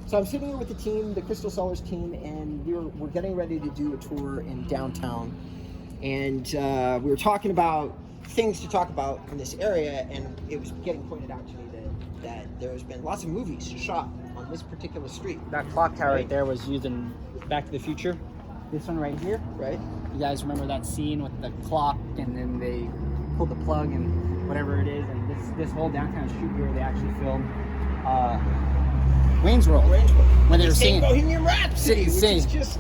So I'm sitting here with the team, the Cristal Cellars team, and we're getting ready to do a tour in downtown. And we were talking about things to talk about in this area, and it was getting pointed out to me that there's been lots of movies shot on this particular street. That clock tower right there was used in Back to the Future. This one right here. Right. You guys remember that scene with the clock, and then they pulled the plug and whatever it is, and this whole downtown street here, they actually filmed Wayne's World. When they were singing Bohemian Rhapsody, which sing. is just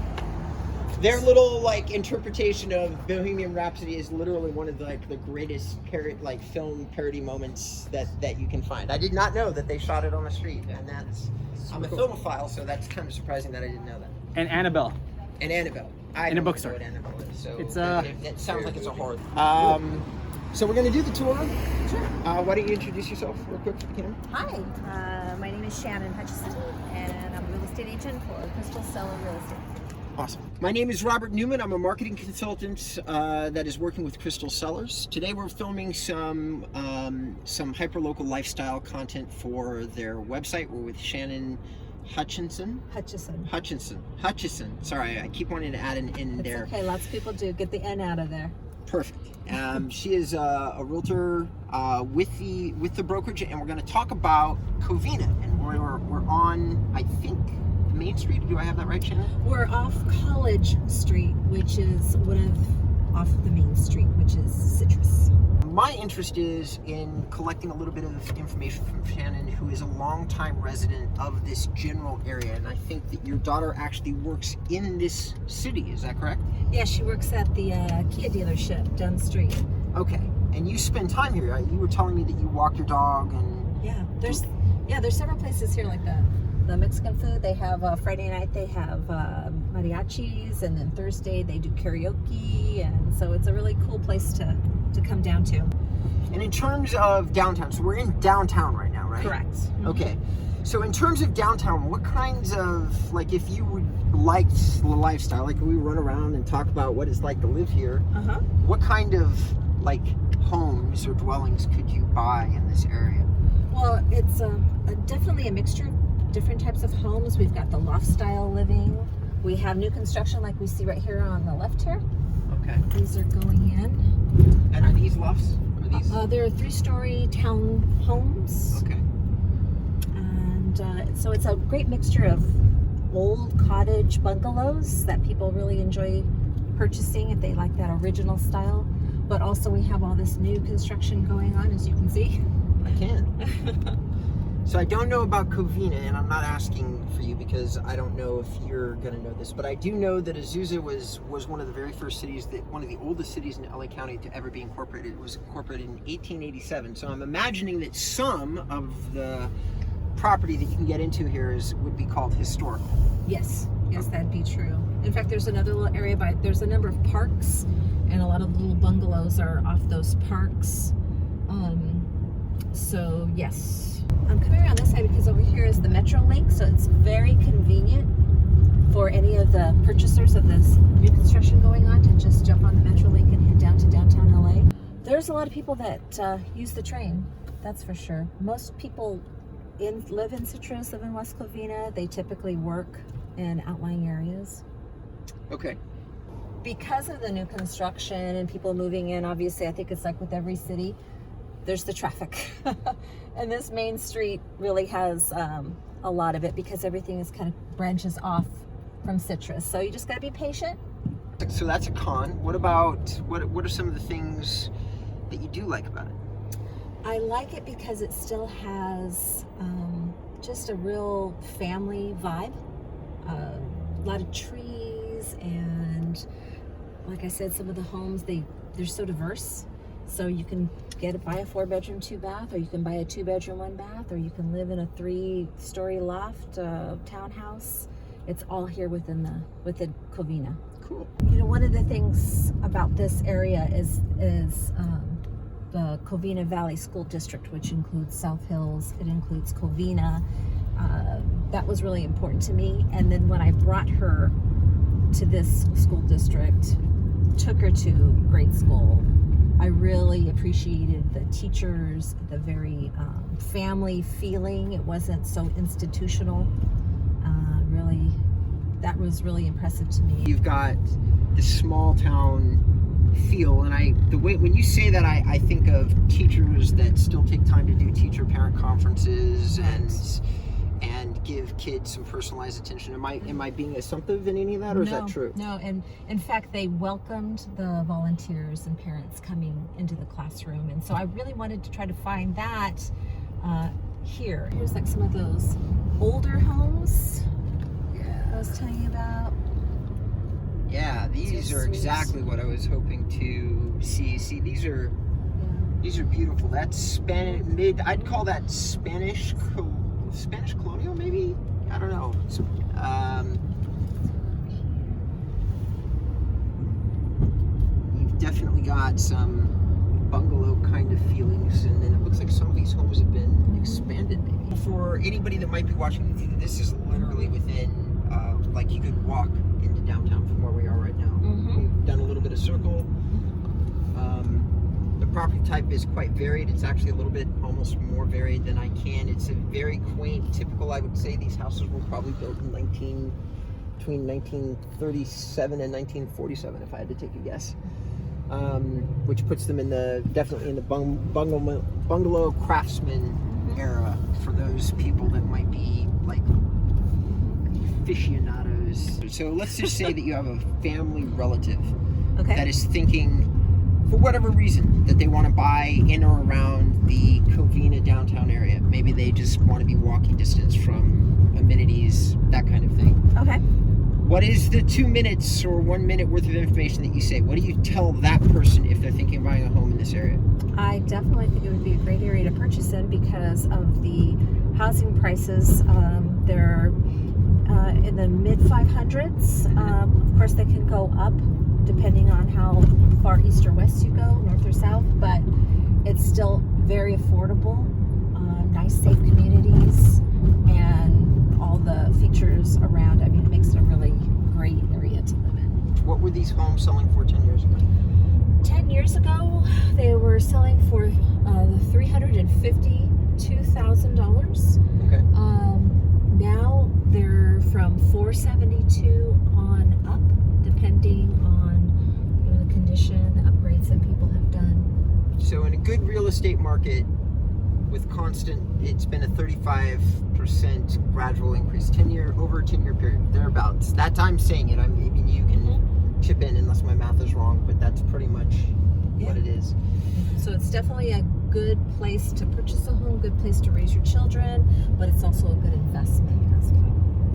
their little interpretation of Bohemian Rhapsody is literally one of the greatest film parody moments that you can find. I did not know that they shot it on the street, and I'm a filmophile, so that's kind of surprising that I didn't know that. And Annabelle. And Annabelle. In a bookstore. I don't know what Annabelle is, so It's it sounds like it's a horror. So we're going to do the tour. Sure. Why don't you introduce yourself real quick for the camera? Hi, my name is Shannon Hutcheson, and I'm a real estate agent for Cristal, Cellar Real Estate. Awesome. My name is Robert Newman. I'm a marketing consultant that is working with Cristal Cellars. Today we're filming some hyperlocal lifestyle content for their website. We're with Shannon Hutcheson. Sorry, I keep wanting to add an N there. It's okay, lots of people do. Get the N out of there. Perfect. She is a realtor with the brokerage, and we're going to talk about Covina. And we're on, I think, Main Street. Do I have that right, Shannon? We're off College Street, which is off the Main Street, which is Citrus. My interest is in collecting a little bit of information from Shannon, who is a longtime resident of this general area, and I think that your daughter actually works in this city. Is that correct? Yeah, she works at the Kia dealership down the street. Okay, and you spend time here. You were telling me that you walk your dog, and there's several places here like that. The Mexican food, they have Friday night they have mariachis, and then Thursday they do karaoke, and so it's a really cool place to come down to. And in terms of downtown, so we're in downtown right now, right? Correct. Okay, so in terms of downtown, what kinds of, if you would like the lifestyle, we run around and talk about what it's like to live here, what kind of homes or dwellings could you buy in this area? Well, it's definitely a mixture of different types of homes. We've got the loft style living. We have new construction like we see right here on the left here. Okay. These are going in. And are these lofts? They're 3-story town homes. Okay. And so it's a great mixture of old cottage bungalows that people really enjoy purchasing if they like that original style. But also we have all this new construction going on, as you can see. I can. So I don't know about Covina, and I'm not asking for you because I don't know if you're going to know this, but I do know that Azusa was one of the very first cities, one of the oldest cities in LA County to ever be incorporated. It was incorporated in 1887. So I'm imagining that some of the property that you can get into here would be called historical. Yes, that'd be true. In fact, there's another little area there's a number of parks, and a lot of the little bungalows are off those parks. So yes, I'm coming around this side because over here is the Metrolink, so it's very convenient for any of the purchasers of this new construction going on to just jump on the Metrolink and head down to downtown LA. There's a lot of people that use the train, that's for sure. Most people live in Citrus, live in West Covina. They typically work in outlying areas. Okay. Because of the new construction and people moving in, obviously, I think it's like with every city, there's the traffic. And this main street really has a lot of it because everything is kind of branches off from Citrus. So you just got to be patient. So that's a con. What are some of the things that you do like about it? I like it because it still has just a real family vibe. A lot of trees, and like I said, some of the homes, they're so diverse. So you can buy a 4-bedroom, 2-bath, or you can buy a 2-bedroom, 1-bath, or you can live in a 3-story loft townhouse. It's all here within Covina. Cool. One of the things about this area is the Covina Valley School District, which includes South Hills, it includes Covina. That was really important to me. And then when I brought her to this school district, took her to grade school, I really appreciated the teachers, the very family feeling. It wasn't so institutional. really, that was really impressive to me. You've got this small town feel, and the way when you say that, I think of teachers that still take time to do teacher parent conferences and give kids some personalized attention. Am I being assumptive in any of that, or is that true? No, and in fact, they welcomed the volunteers and parents coming into the classroom, and so I really wanted to try to find that here. Here's like some of those older homes I was telling you about. Yeah, these are exactly what I was hoping to see. See, these are beautiful. That's Spanish I'd call that Spanish colonial, maybe. I don't know. You've definitely got some bungalow kind of feelings, and then it looks like some of these homes have been expanded. Maybe for anybody that might be watching, this is literally within. Like you could walk into downtown from where we are right now. We've done a little bit of circle. The property type is quite varied. It's actually a little bit almost more varied than I can. It's a very quaint, typical. I would say these houses were probably built in between 1937 and 1947, if I had to take a guess. Which puts them definitely in the bungalow craftsman era for those people that might be like aficionados. So let's just say that you have a family relative that is thinking, for whatever reason, that they want to buy in or around the Covina downtown area. Maybe they just want to be walking distance from amenities, that kind of thing. Okay. What is the 2 minutes or 1 minute worth of information that you say? What do you tell that person if they're thinking of buying a home in this area? I definitely think it would be a great area to purchase in because of the housing prices. They're in the mid 500s. Of course, they can go up depending on how far east or west you go, north or south, but it's still very affordable. Nice, safe communities, and all the features around. I mean, it makes it a really great area to live in. What were these homes selling for 10 years ago? 10 years ago, they were selling for $352,000. Okay. Now they're from $472,000 on up, depending on the condition, the upgrades that people have done. So in a good real estate market with constant, it's been a 35% gradual increase, over a 10-year period, thereabouts. That's I'm saying it. Maybe you can chip in unless my math is wrong, but that's pretty much what it is. So it's definitely a good place to purchase a home, good place to raise your children, but it's also a good investment as well.